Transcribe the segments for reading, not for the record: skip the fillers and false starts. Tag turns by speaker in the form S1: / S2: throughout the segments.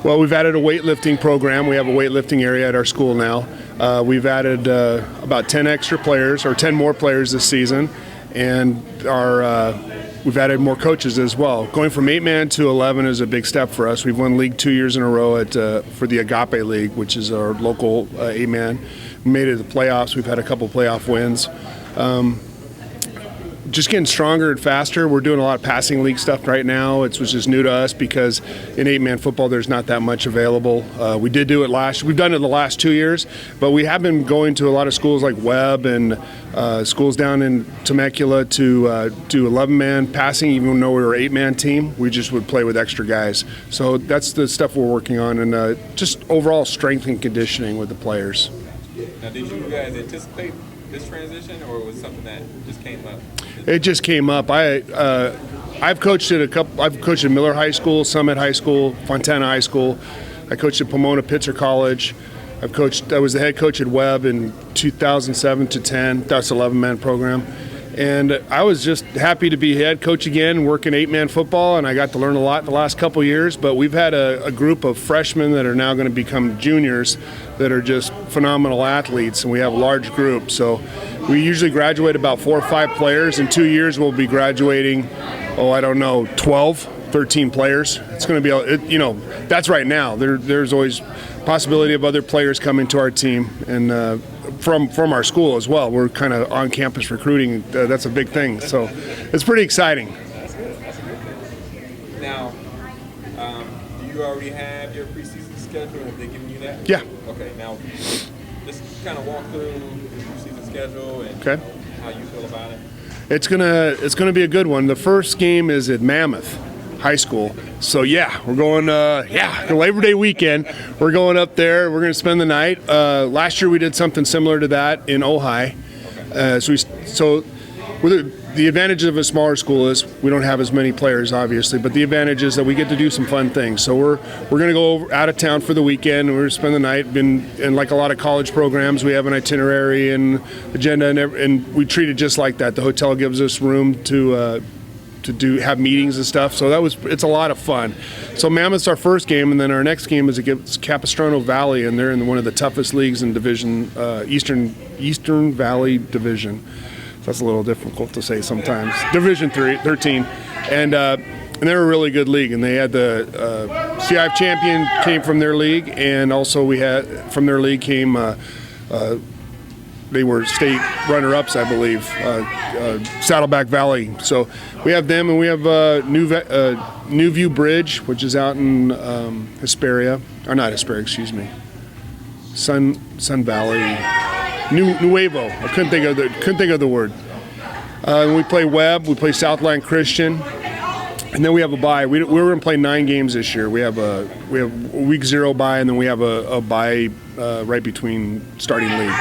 S1: Well, we've added a weightlifting program. We have a weightlifting area at our school now. We've added about 10 extra players, or 10 more players this season, and we've added more coaches as well. Going from 8-man to 11 is a big step for us. We've won league 2 years in a row for the Agape League, which is our local 8-man. We made it to the playoffs. We've had a couple playoff wins. Just getting stronger and faster. We're doing a lot of passing league stuff right now, which is new to us because in 8-man football there's not that much available. We did do it we've done it the last 2 years, but we have been going to a lot of schools like Webb and schools down in Temecula to do 11-man passing. Even though we were an 8-man team, we just would play with extra guys. So that's the stuff we're working on, and just overall strength and conditioning with the players.
S2: Now, did you guys anticipate this transition, or was it something that just came up?
S1: It just came up. I've coached at I've coached at Miller High School, Summit High School, Fontana High School. I coached at Pomona Pitzer College. I was the head coach at Webb in 2007 to 10. That's an 11-man program. And I was just happy to be head coach again, working 8-man football, and I got to learn a lot in the last couple of years. But we've had a group of freshmen that are now going to become juniors that are just phenomenal athletes, and we have a large group. So we usually graduate about 4 or 5 players. In 2 years, we'll be graduating, 12, 13 players. It's going to be, that's right now. There's always possibility of other players coming to our team, and from our school as well. We're kind of on-campus recruiting. That's a big thing. So it's pretty exciting.
S2: That's good. That's a good thing. Now, do you already have your preseason schedule? Have they given you that?
S1: Yeah.
S2: Okay. Now, just kind of walk through the preseason schedule and how you feel about it.
S1: It's gonna be a good one. The first game is at Mammoth High School. So we're going Labor Day weekend. We're going up there. We're going to spend the night. Last year we did something similar to that in Ojai. The advantage of a smaller school is we don't have as many players, obviously, but the advantage is that we get to do some fun things. So we're going to go out of town for the weekend, and we're going to spend the night. And like a lot of college programs, we have an itinerary and agenda, and we treat it just like that. The hotel gives us room to have meetings and stuff. So it's a lot of fun. So Mammoth's our first game, and then our next game is against Capistrano Valley, and they're in one of the toughest leagues in Division Eastern Valley Division. That's a little difficult to say sometimes. Division 13, and they're a really good league. And they had the CIF champion came from their league, and also we had from their league came. They were state runner-ups, I believe, Saddleback Valley. So we have them, and we have New View Bridge, which is out in Hesperia, or not Hesperia, excuse me, Sun Valley, Nuevo. I couldn't think of the word. We play Webb. We play Southland Christian, and then we have a bye. We're going to play 9 games this year. We have a week 0 bye, and then we have a bye right between starting league.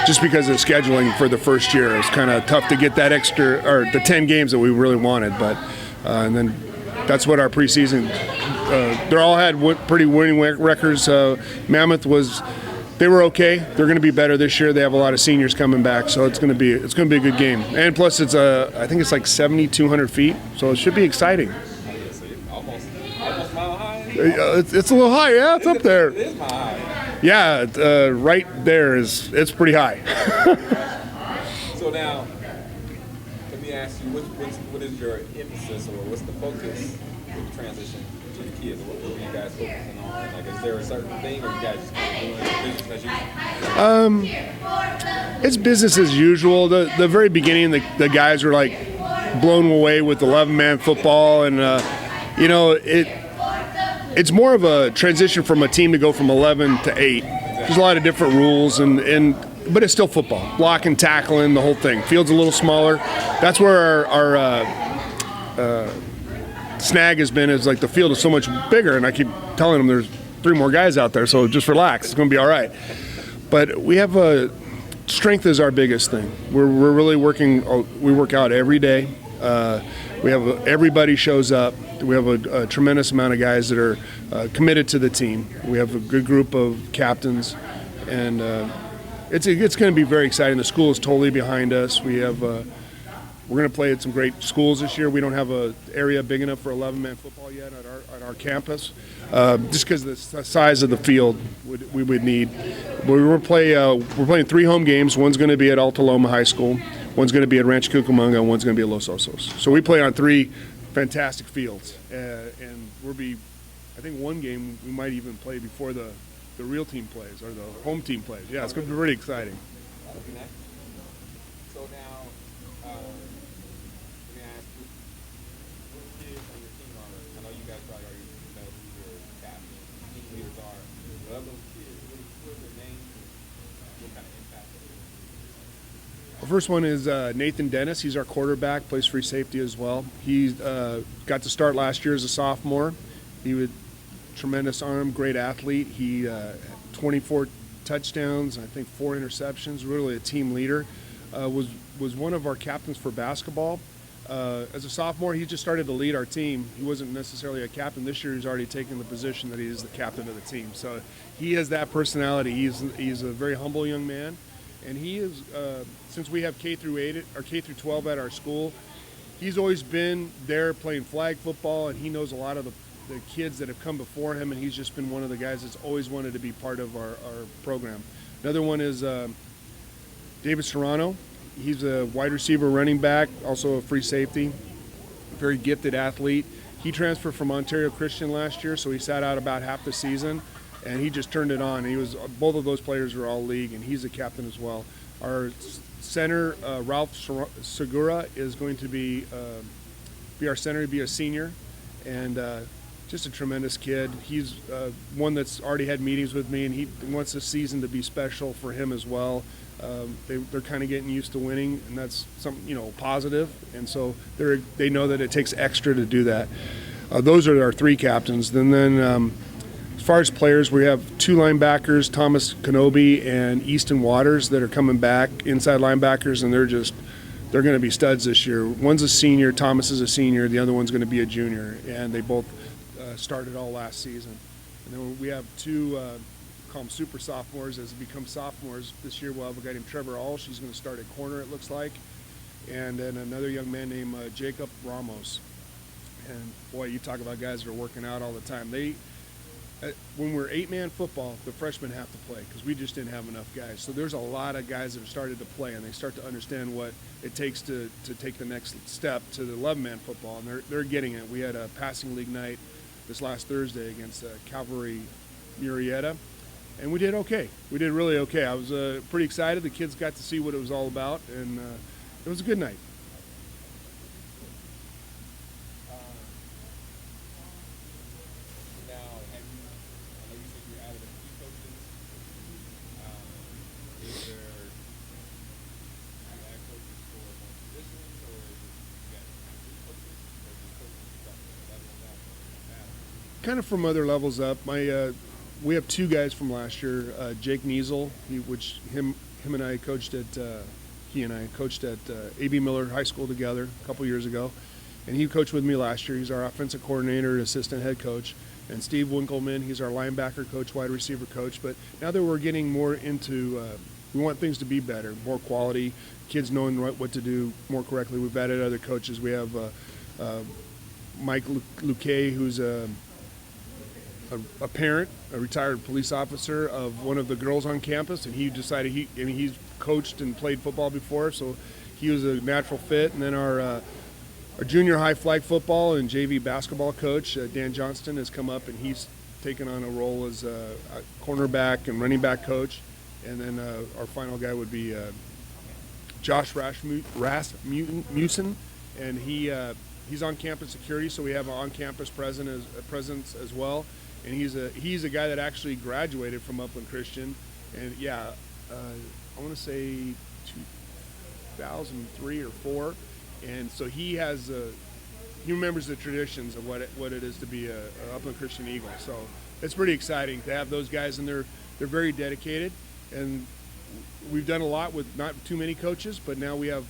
S1: Just because of scheduling for the first year, it was kind of tough to get that extra, or the 10 games that we really wanted. But and then that's what our preseason. They all had pretty winning records. Mammoth they were okay. They're going to be better this year. They have a lot of seniors coming back, so it's going to be a good game. And plus, I think it's like 7,200 feet, so it should be exciting.
S2: Almost mile high.
S1: It's a little high, yeah. It's up there.
S2: It is mile high.
S1: Yeah, right there it's pretty high.
S2: So now, let me ask you, what is your emphasis, or what's the focus with the transition to the kids? What are you guys focusing on? Like, is there a certain thing, or you guys just kind of doing business as usual?
S1: It's business as usual. The very beginning, the guys were like blown away with 11-man football, and it's more of a transition from a team to go from 11 to 8. There's a lot of different rules, but it's still football. Blocking, tackling, the whole thing. Field's a little smaller. That's where our snag has been, is like the field is so much bigger, and I keep telling them there's 3 more guys out there, so just relax. It's going to be all right. But we have strength is our biggest thing. We're really working. We work out every day. Everybody shows up. We have a tremendous amount of guys that are committed to the team. We have a good group of captains, and it's going to be very exciting. The school is totally behind us. We have we're going to play at some great schools this year. We don't have an area big enough for 11-man football yet at our campus, just because of the size of the field we would need. We're playing 3 home games. One's going to be at Alta Loma High School, one's going to be at Rancho Cucamonga, and one's going to be at Los Osos. So we play on 3 fantastic fields, and I think one game we might even play before the real team plays or the home team plays. Yeah, it's going to be pretty exciting.
S2: So now, let me ask you, what kids on your team are? I know you guys probably already know who your captain, team leaders are. But of those kids, what are their names and what kind of impact are they?
S1: The first one is Nathan Dennis. He's our quarterback, plays free safety as well. He got to start last year as a sophomore. He was tremendous arm, great athlete. He 24 touchdowns, I think 4 interceptions. Really a team leader. Was one of our captains for basketball. As a sophomore, he just started to lead our team. He wasn't necessarily a captain. This year, he's already taken the position that he is the captain of the team. So he has that personality. He's a very humble young man, and he is. Since we have K through 8 or K through 12 at our school, he's always been there playing flag football, and he knows a lot of the kids that have come before him, and he's just been one of the guys that's always wanted to be part of our program. Another one is David Serrano. He's a wide receiver, running back, also a free safety, very gifted athlete. He transferred from Ontario Christian last year, so he sat out about half the season, and he just turned it on. Both of those players are all league, and he's a captain as well. Our center, Ralph Segura, is going to be our center, be a senior, and just a tremendous kid. He's one that's already had meetings with me, and he wants this season to be special for him as well. They're kind of getting used to winning, and that's something positive. And so they know that it takes extra to do that. Those are our 3 captains. And then as far as players, we have 2 linebackers, Thomas Kenobi and Easton Waters, that are coming back, inside linebackers, and they're going to be studs this year. One's a senior, Thomas is a senior, the other one's going to be a junior, and they both started all last season. And then we have 2, call them super sophomores. As they become sophomores this year, we'll have a guy named Trevor Alsh. He's going to start at corner, it looks like. And then another young man named Jacob Ramos. And boy, you talk about guys that are working out all the time. When we're 8-man football, the freshmen have to play because we just didn't have enough guys. So there's a lot of guys that have started to play, and they start to understand what it takes to take the next step to the 11-man football, and they're getting it. We had a passing league night this last Thursday against Calvary Murrieta, and we did okay. We did really okay. I was pretty excited. The kids got to see what it was all about, and it was a good night.
S2: Now, I know you said you added a few coaches. Is there, you add coaches for more positions, or is it you got 3 coaches, or just coaches you got levels up now?
S1: Kind of from other levels up. We have 2 guys from last year. Jake Niesel, him and I coached at A.B. Miller High School together a couple years ago, and he coached with me last year. He's our offensive coordinator, assistant head coach. And Steve Winkleman, he's our linebacker coach, wide receiver coach. But now that we're getting more into, we want things to be better, more quality, kids knowing what to do more correctly. We've added other coaches. We have Mike Luque, who's a parent, a retired police officer of one of the girls on campus, and he decided he's coached and played football before, so he was a natural fit. And then our junior high flag football and JV basketball coach, Dan Johnston, has come up, and he's taken on a role as a cornerback and running back coach. And then our final guy would be Josh Rasmussen, and he's on campus security, so we have an on-campus presence as well. And he's a guy that actually graduated from Upland Christian, and I want to say 2003 or 4, and so he remembers the traditions of what it is to be a Upland Christian Eagle. So it's pretty exciting to have those guys, and they're very dedicated. And we've done a lot with not too many coaches, but now we have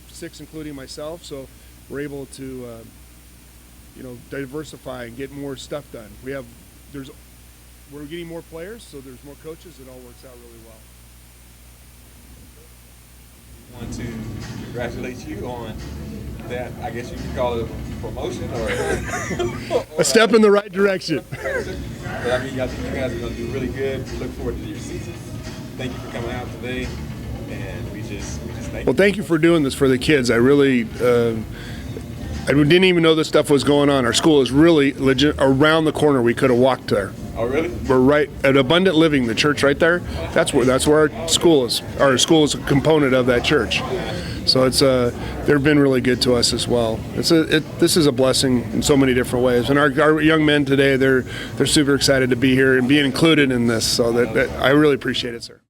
S1: 6, including myself. So we're able to diversify and get more stuff done. We're getting more players, so there's more coaches. It all works out really well.
S2: Want to congratulate you on that. I guess you could call it a promotion or
S1: A step in the right direction.
S2: But I mean, I think you guys are going to do really good. We look forward to your season. Thank you for coming out today, and we just thank
S1: Well, thank you for doing this for the kids. I really, I didn't even know this stuff was going on. Our school is really legit around the corner. We could have walked there.
S2: Oh, really?
S1: We're right at Abundant Living, the church right there. That's where our school is. Our school is a component of that church. So it's they've been really good to us as well. This is a blessing in so many different ways. And our young men today, they're super excited to be here and being included in this. So that I really appreciate it, sir.